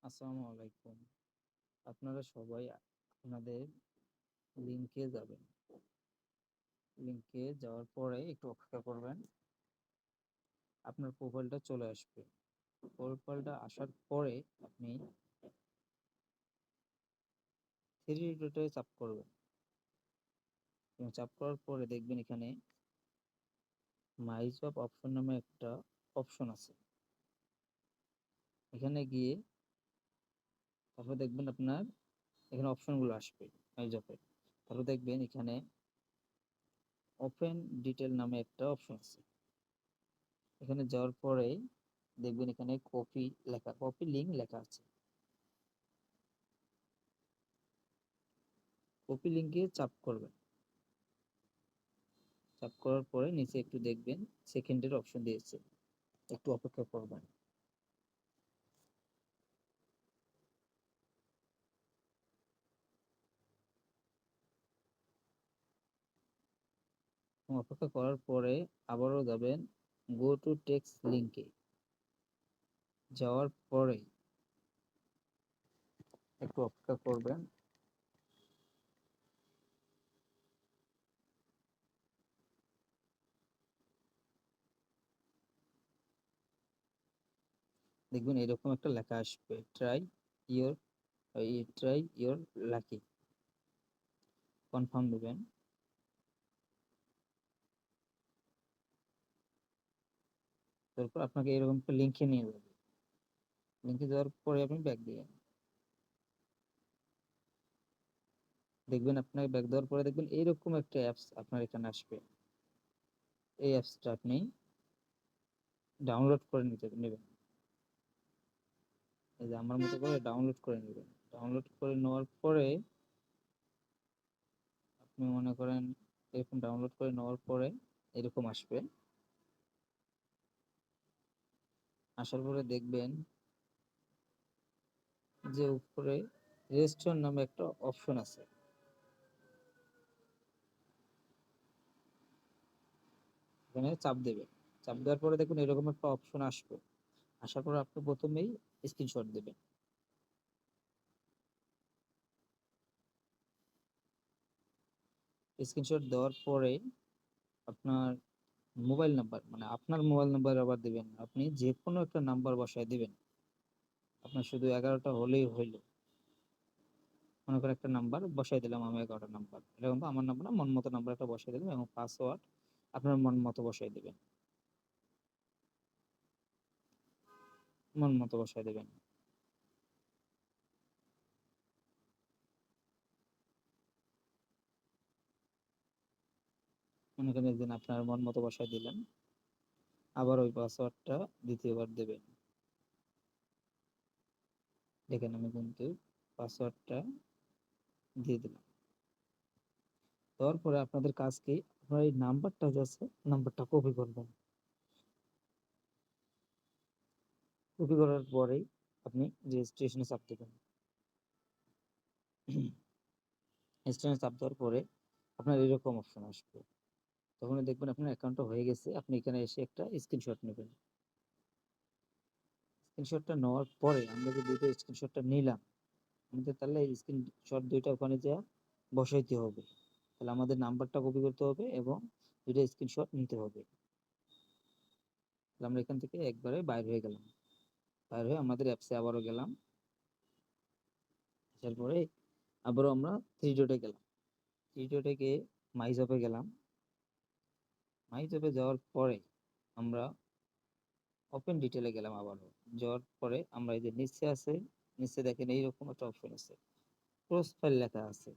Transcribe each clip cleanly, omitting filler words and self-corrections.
আসসালামু আলাইকুম। আপনারা সবাই আপনাদের লিংকে যাবেন। লিংকে যাওয়ার পরে একটু অপেক্ষা করবেন। আপনার প্রোফাইলটা চলে আসবে। প্রোফাইলটা আসার পরে আপনি 3 ডটে চাপ করবেন। এবং চাপ করার পরে দেখবেন এখানে মাই জব অপশন নামে একটা অপশন আছে। এখানে গিয়ে তারপর দেখবেন আপনার এখানে অপশনগুলো আসবে মাই জবে। তারপর দেখবেন এখানে ওপেন ডিটেইল নামে একটা অপশন আছে। এখানে যাওয়ার পরে দেখবেন এখানে কপি লিংক লেখা আছে। কপি লিংকে চাপ করবেন। চাপ করার পরে নিচে একটু দেখবেন সেকেন্ডের অপশন দিয়েছে, একটু অপেক্ষা করবেন। অপেক্ষা করার পরে আবারও যাবেন গো টু টেক্সট লিংকে। যাওয়ার পরে একটু অপেক্ষা করবেন। দেখবেন এরকম একটা লেখা আসবে, your try your lucky. Confirm দেবেন। তারপর আপনাকে এরকম একটা লিংকে নিয়ে যাবে। লিংকে যাওয়ার পরে আপনি ব্যাক দিবেন। দেখবেন আপনাকে ব্যাক দেওয়ার পরে দেখবেন এইরকম একটা অ্যাপস আপনার এখানে আসবে। এই অ্যাপসটা আপনি ডাউনলোড করে নিতে নেবেন। এই যে আমার মতো করে ডাউনলোড করে নেবেন। ডাউনলোড করে নেওয়ার পরে আপনি মনে করেন এরকম ডাউনলোড করে নেওয়ার পরে এরকম আসবে। আসার পরে দেখবেন যে উপরে রেজিস্টার নামে একটা অপশন আছে। এখানে চাপ দেবেন। চাপ দেওয়ার পরে দেখুন এরকম একটা অপশন আসবে। আসার পরে আপনি প্রথমেই স্ক্রিনশট দেবেন। স্ক্রিনশট দেওয়ার পরে আপনার মোবাইল নাম্বার, মানে আপনার মোবাইল নাম্বার আবার দিবেন, আপনি যে কোনো একটা নাম্বার বসায় দিবেন। আপনার শুধু 11টা হলেই হইল। মনে করেন একটা নাম্বার বসাই দিলাম, আমি 11টা নাম্বার, এটা কিন্তু আমার নাম্বার না, মন মতো নাম্বার একটা বসাই দিলাম এবং পাসওয়ার্ড আপনার মন মতো বসাই দিবেন। মন মতো বসাই দিবেন। মনে করেন একদিন আপনার মন মতো বসাই দিলেন, আবার ওই পাসওয়ার্ডটা দ্বিতীয়বার দেবেন। দেখেন আমি কিন্তু পাসওয়ার্ডটা দিয়ে দিলাম। দেওয়ার পরে আপনাদের কাজ কি, আপনার এই নাম্বারটা যে আছে নাম্বারটা কপি করবেন। কপি করার পরেই আপনি রেজিস্ট্রেশনে চাপ দেবেন। রেজিস্ট্রেশনে চাপ দেওয়ার পরে আপনার এরকম অপশন আসবে। তখন দেখবেন আপনার অ্যাকাউন্টটা হয়ে গেছে। আপনি এখানে এসে একটা স্ক্রিনশট নেবেন। স্ক্রিনশটটা নেওয়ার পরে আমরা যে দুটো স্ক্রিনশটটা নিলাম, আমাদের তাহলে এই স্ক্রিনশট দুইটা ওখানে যা বসাইতে হবে। তাহলে আমাদের নাম্বারটা কপি করতে হবে এবং দুইটা স্ক্রিনশট নিতে হবে। তাহলে আমরা এখান থেকে একবারে বাইর হয়ে গেলাম। বাইর হয়ে আমাদের অ্যাপসে আবারও গেলাম। আসার পরে আবারও আমরা থ্রি ডটে গেলাম। থ্রি ডটে গিয়ে মাই জবে গেলাম। মাই জবে যাওয়ার পরে আমরা ওপেন ডিটেলে গেলাম। আবারও যাওয়ার পরে আমরা এই যে নিচে আছে, নিচে দেখেন এইরকম একটা অপশন আছে, ক্রস ফাইল লেখা আছে।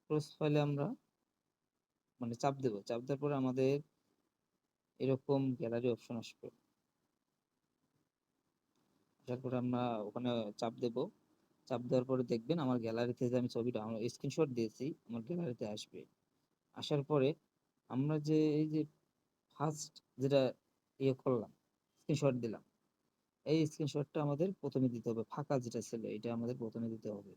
ক্রস ফাইলে আমরা মানে চাপ দেবো। চাপ দেওয়ার পরে আমাদের এরকম গ্যালারি অপশন আসবে। আসার পরে আমরা ওখানে চাপ দেব। চাপ দেওয়ার পরে দেখবেন আমার গ্যালারিতে যে আমি ছবিটা আমার স্ক্রিনশট দিয়েছি আমার গ্যালারিতে আসবে। আসার পরে আমরা যে এই যে ফার্স্ট যেটা ইয়ে করলাম, স্ক্রিনশট দিলাম, এই স্ক্রিনশটটা আমাদের প্রথমে দিতে হবে। ফাঁকা যেটা ছিল এটা আমাদের প্রথমে দিতে হবে।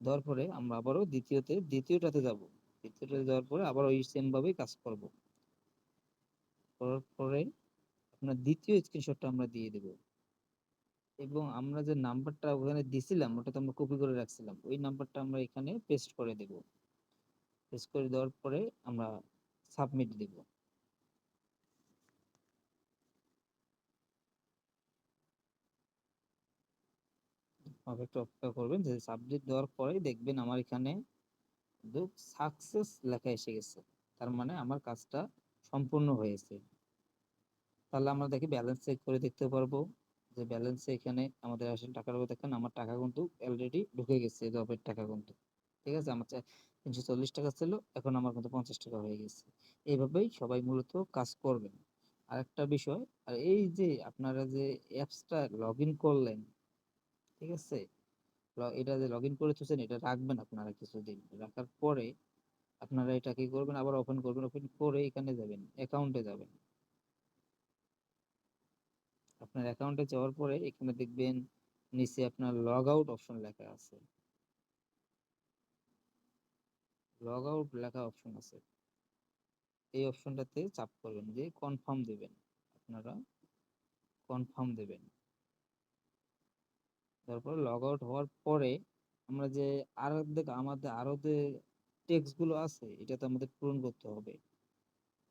দেওয়ার পরে আমরা আবারও দ্বিতীয়টাতে যাব। দ্বিতীয়টাতে যাওয়ার পরে আবার ওই সেম ভাবেই কাজ করব। করার পরে আপনার দ্বিতীয় স্ক্রিনশটটা আমরা দিয়ে দেব। এবং আমরা যে নাম্বারটা ওখানে দিছিলাম ওটা তো আমরা কপি করে রাখছিলাম, ওই নাম্বারটা আমরা এখানে পেস্ট করে দেব। পেস্ট করে দেওয়ার পরে আমরা সাবমিট দেব। একটু অপেক্ষা করবেন, যে সাবমিট দেওয়ার পরে দেখবেন আমার এখানে সাকসেস লেখা এসে গেছে, তার মানে আমার কাজটা সম্পূর্ণ হয়েছে। তাহলে আমরা দেখি ব্যালেন্স চেক করে দেখতে পারবো যে ব্যালেন্সে এখানে আমাদের আসলে টাকার উপর দেখেন আমার টাকা কিন্তু অলরেডি ঢুকে গেছে, জবের টাকা কিন্তু। ঠিক আছে, আমার 340 টাকা ছিল, এখন আমার কিন্তু 50 টাকা হয়ে গেছে। এইভাবেই সবাই মূলত কাজ করবেন। আরেকটা বিষয়, আর এই যে আপনারা যে অ্যাপসটা লগ ইন করলেন, ঠিক আছে, এটা যে লগ ইন করে থুছেন এটা রাখবেন আপনারা কিছুদিন, রাখার পরে আপনারা এটা কি করবেন, আবার ওপেন করবেন, ওপেন করে এখানে যাবেন, অ্যাকাউন্টে যাবেন। আপনার অ্যাকাউন্টে যাওয়ার পরে এখানে দেখবেন নিচে আপনার লগ আউট অপশন লেখা আছে, লগ আউট লেখা অপশন আছে, এই অপশনটাতে চাপ করবেন, যে কনফার্ম দিবেন, আপনারা কনফার্ম দিবেন। তারপর লগ আউট হওয়ার পরে আমরা যে আমাদের আরো যে টেক্সট গুলো আছে এটা তো আমাদের পূরণ করতে হবে।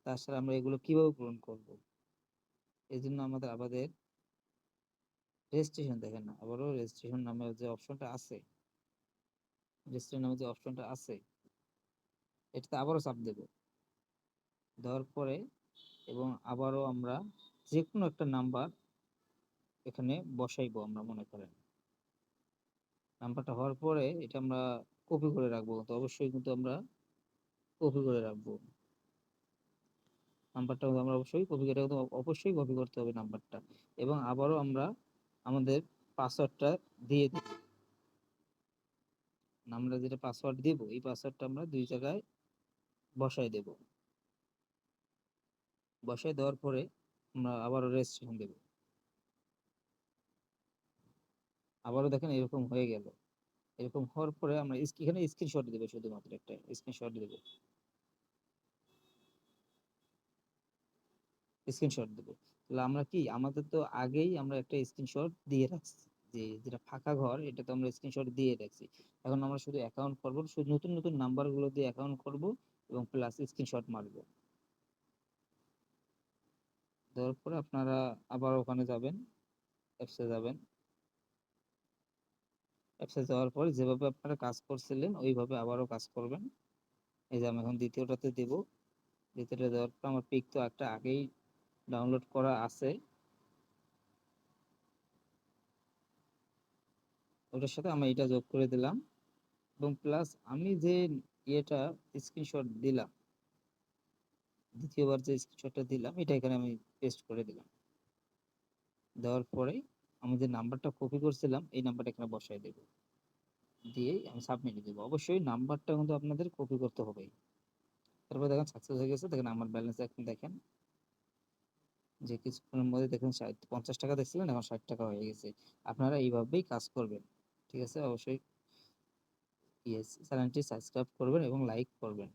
তাছাড়া আমরা এগুলো কিভাবে পূরণ করব? এই জন্য আমাদের রেজিস্ট্রেশন, দেখেন না আবারও রেজিস্ট্রেশন নামে যে অপশনটা আছে, রেজিস্ট্রেশন নামে যে অপশনটা আছে এটাতে আবারও চাপ দেব। দেওয়ার পরে এবং আবারও আমরা যে কোনো একটা নাম্বার এখানে বসাইবো, আমরা মনে করেন নাম্বারটা হওয়ার পরে এটা আমরা কপি করে রাখবো, তো অবশ্যই কিন্তু আমরা কপি করে রাখবো নাম্বারটা, আমরা অবশ্যই কপি করে, অবশ্যই কপি করতে হবে নাম্বারটা। এবং আবারও আমরা আমাদের পাসওয়ার্ডটা দিয়ে দিব, আমরা যেটা পাসওয়ার্ড দিব এই পাসওয়ার্ডটা আমরা দুই জায়গায় বসাই দেব। বসাই দেওয়ার পরে আমরা আবারও রেজিস্ট্রেশন দেব। আবারও দেখেন এরকম হয়ে গেল। এরকম হওয়ার পরে আমরা এখানে স্ক্রিনশট দেবো, শুধুমাত্র একটা স্ক্রিনশট দেবো, স্ক্রিনশট দেবো। তাহলে আমরা কি, আমাদের তো আগেই আমরা একটা স্ক্রিনশট দিয়ে রাখছি, যে যেটা ফাঁকা ঘর এটা তো আমরা স্ক্রিনশট দিয়ে রাখছি। এখন আমরা শুধু অ্যাকাউন্ট করবো, শুধু নতুন নতুন নাম্বার গুলো দিয়ে অ্যাকাউন্ট করব এবং প্লাস স্ক্রিনশট মারবো। দেওয়ার পরে আপনারা আবার ওখানে যাবেন, অ্যাপসে যাবেন। অ্যাপসে যাওয়ার পরে যেভাবে আপনারা কাজ করছিলেন ওইভাবে আবারও কাজ করবেন। এই যে আমি এখন দ্বিতীয়টাতে দেব। দ্বিতীয়টা দেওয়ার পর আমার পিক তো একটা আগেই ডাউনলোড করা আছে, ওটার সাথে আমি এটা যোগ করে দিলাম। এবং প্লাস আমি যে ইয়েটা স্ক্রিনশট দিলাম, দ্বিতীয়বার যে স্ক্রিনশটটা দিলাম এটা এখানে আমি পেস্ট করে দিলাম। দেওয়ার পরে আমি যে নাম্বারটা কপি করছিলাম এই নাম্বারটা এখানে বসাই দেব, দিয়ে আমি সাবমিট দেব। অবশ্যই নাম্বারটা কিন্তু আপনাদের কপি করতে হবে। তারপর দেখেন সাকসেস হয়ে গেছে, দেখেন আমার ব্যালেন্স এখন দেখেন যে কিছুক্ষণের মধ্যে দেখেন 50 টাকা দেখছিলেন, এখন 60 টাকা হয়ে গেছে। আপনারা এইভাবেই কাজ করবেন। ঠিক আছে, অবশ্যই চ্যানেলটি সাবস্ক্রাইব করবেন এবং লাইক করবেন।